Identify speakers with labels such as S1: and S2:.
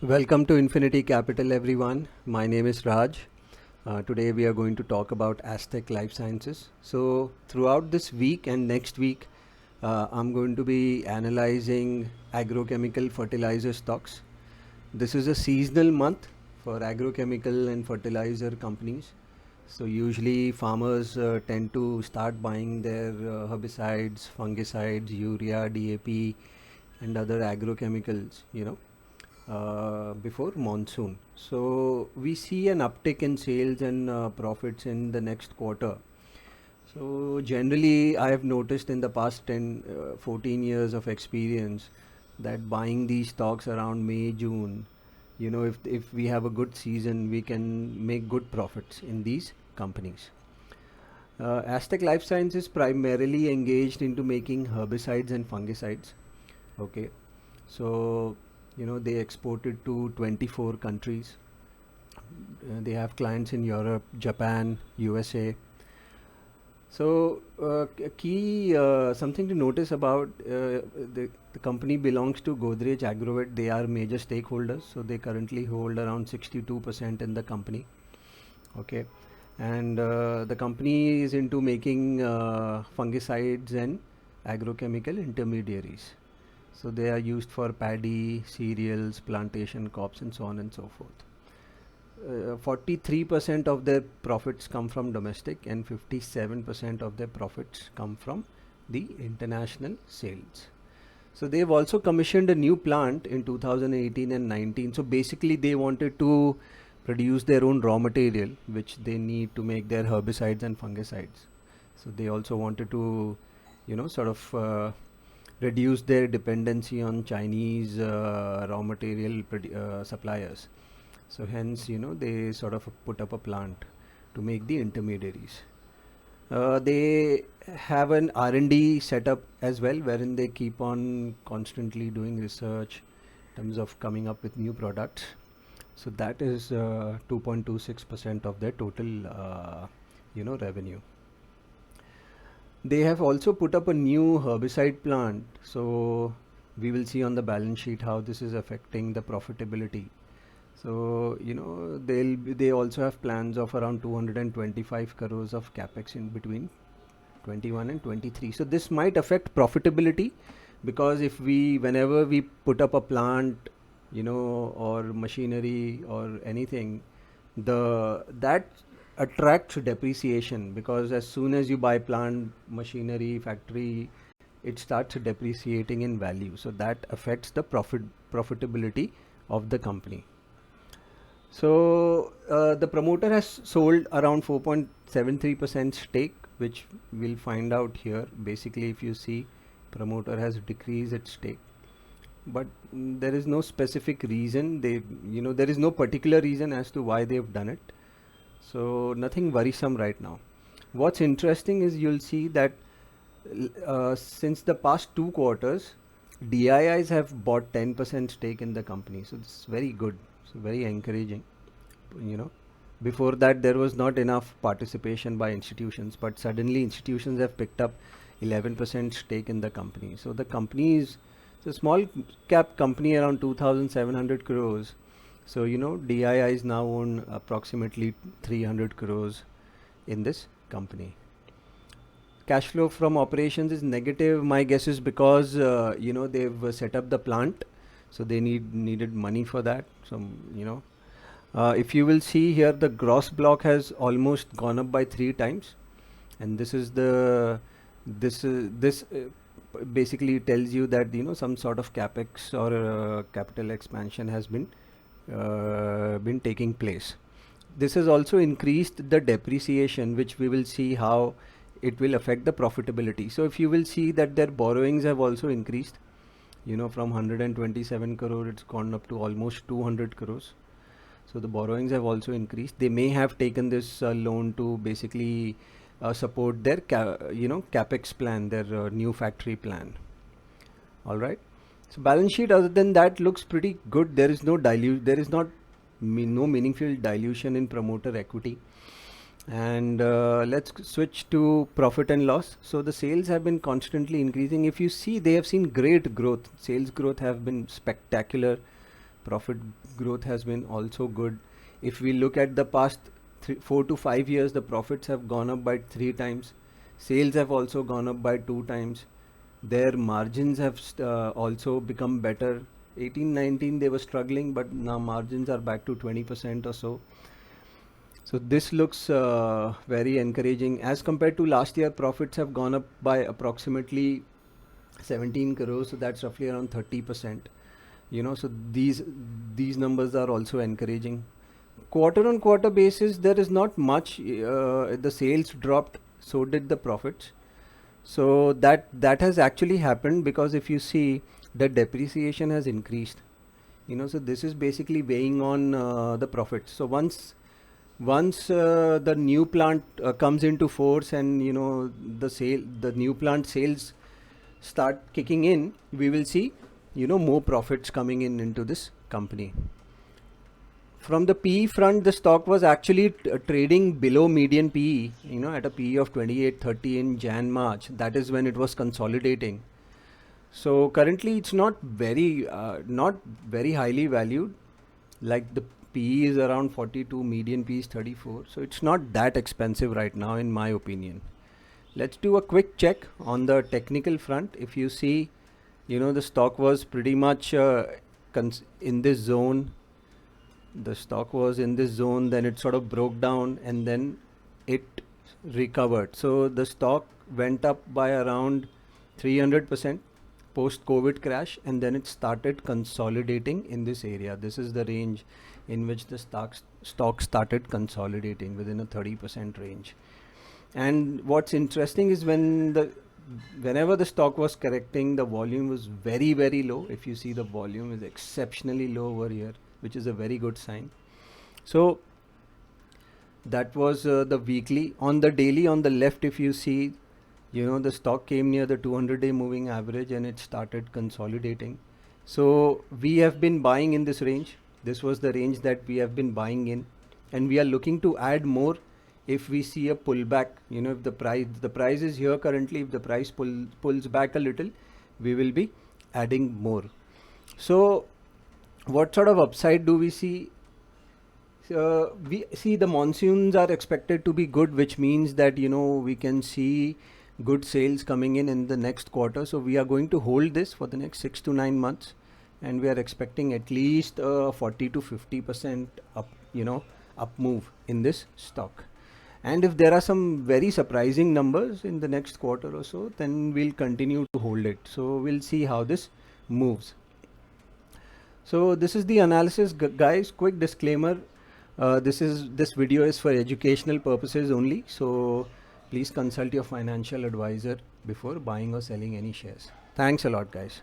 S1: Welcome to Infinity Capital, everyone. My name is Raj. Today we are going to talk about Aztec Life Sciences. So, throughout this week and next week, I'm going to be analyzing agrochemical fertilizer stocks. This is a seasonal month for agrochemical and fertilizer companies. So, usually farmers tend to start buying their herbicides, fungicides, urea, DAP, and other agrochemicals, before monsoon. So we see an uptick in sales and profits in the next quarter. So generally, I have noticed in the past 14 years of experience that buying these stocks around May, June, if we have a good season, we can make good profits in these companies. Aztec Life Sciences is primarily engaged into making herbicides and fungicides. Okay, so they exported to 24 countries. They have clients in Europe, Japan, USA. So key something to notice about the company belongs to Godrej Agrovet. They are major stakeholders, so they currently hold around 62% in the company. Okay, and the company is into making fungicides and agrochemical intermediaries. So they are used for paddy, cereals, plantation crops, and so on and so forth. 43% of their profits come from domestic, and 57% of their profits come from the international sales. So they've also commissioned a new plant in 2018 and 19. So basically, they wanted to produce their own raw material, which they need to make their herbicides and fungicides. So they also wanted to, sort of reduce their dependency on Chinese raw material suppliers. So hence, they sort of put up a plant to make the intermediaries. They have an R&D setup as well, wherein they keep on constantly doing research in terms of coming up with new products. So that is 2.26% of their total, revenue. They have also put up a new herbicide plant. So we will see on the balance sheet how this is affecting the profitability. So they also have plans of around 225 crores of capex in between 21 and 23. So this might affect profitability, because whenever we put up a plant, or machinery or anything, that attracts depreciation, because as soon as you buy plant, machinery, factory, it starts depreciating in value. So that affects the profitability of the company. So the promoter has sold around 4.73% stake, which we'll find out here. Basically, if you see, promoter has decreased its stake, but there is no specific reason. There is no particular reason as to why they've done it. So nothing worrisome right now. What's interesting is you'll see that since the past 2 quarters, DIIs have bought 10% stake in the company. So this is very good. So very encouraging. Before that there was not enough participation by institutions, but suddenly institutions have picked up 11% stake in the company. So the company is a small cap company around 2,700 crores. So DIIs now own approximately 300 crores in this company. Cash flow from operations is negative. My guess is because they've set up the plant, so they needed money for that. So if you will see here, the gross block has almost gone up by 3 times, and this basically tells you that some sort of capex or capital expansion has been taking place. This has also increased the depreciation, which we will see how it will affect the profitability. So if you will see that their borrowings have also increased, from 127 crore, it's gone up to almost 200 crores. So the borrowings have also increased. They may have taken this loan to basically support their capex plan, their new factory plan. All right. So balance sheet, other than that, looks pretty good. There is no no meaningful dilution in promoter equity. And let's switch to profit and loss. So the sales have been constantly increasing. If you see, they have seen great growth. Sales growth have been spectacular profit growth has been also good. If we look at the past 4 to 5 years, the profits have gone up by 3 times. Sales have also gone up by 2 times. Their margins have also become better. 18-19 they were struggling, but now margins are back to 20% or so. So this looks very encouraging. As compared to last year, profits have gone up by approximately 17 crores, so that's roughly around 30%. So these numbers are also encouraging. Quarter on quarter basis, there is not much. The sales dropped, so did the profits. So that has actually happened because if you see, the depreciation has increased. So this is basically weighing on the profits. So once the new plant comes into force and the new plant sales start kicking in, we will see more profits coming into this company. From the PE front, the stock was actually trading below median PE, at a PE of 28-30 in Jan-March. That is when it was consolidating. So currently it's not very highly valued. Like the PE is around 42, median PE is 34. So it's not that expensive right now, in my opinion. Let's do a quick check on the technical front. If you see, the stock was pretty much in this zone. The stock was in this zone, then it sort of broke down and then it recovered. So the stock went up by around 300% post-COVID crash, and then it started consolidating in this area. This is the range in which the stock started consolidating within a 30% range. And what's interesting is whenever the stock was correcting, the volume was very, very low. If you see, the volume is exceptionally low over here, which is a very good sign. So that was the weekly. On the daily, on the left, if you see, the stock came near the 200-day moving average and it started consolidating. So we have been buying in this range. This was the range that we have been buying in, and we are looking to add more if we see a pullback. If the price is here currently, if the price pulls back a little, we will be adding more. So what sort of upside do we see? We see the monsoons are expected to be good, which means that we can see good sales coming in the next quarter. So we are going to hold this for the next 6 to 9 months, and we are expecting at least 40 to 50% up move in this stock. And if there are some very surprising numbers in the next quarter or so, then we'll continue to hold it. So we'll see how this moves. So this is the analysis, guys. Quick disclaimer, this video is for educational purposes only, so please consult your financial advisor before buying or selling any shares. Thanks a lot, guys.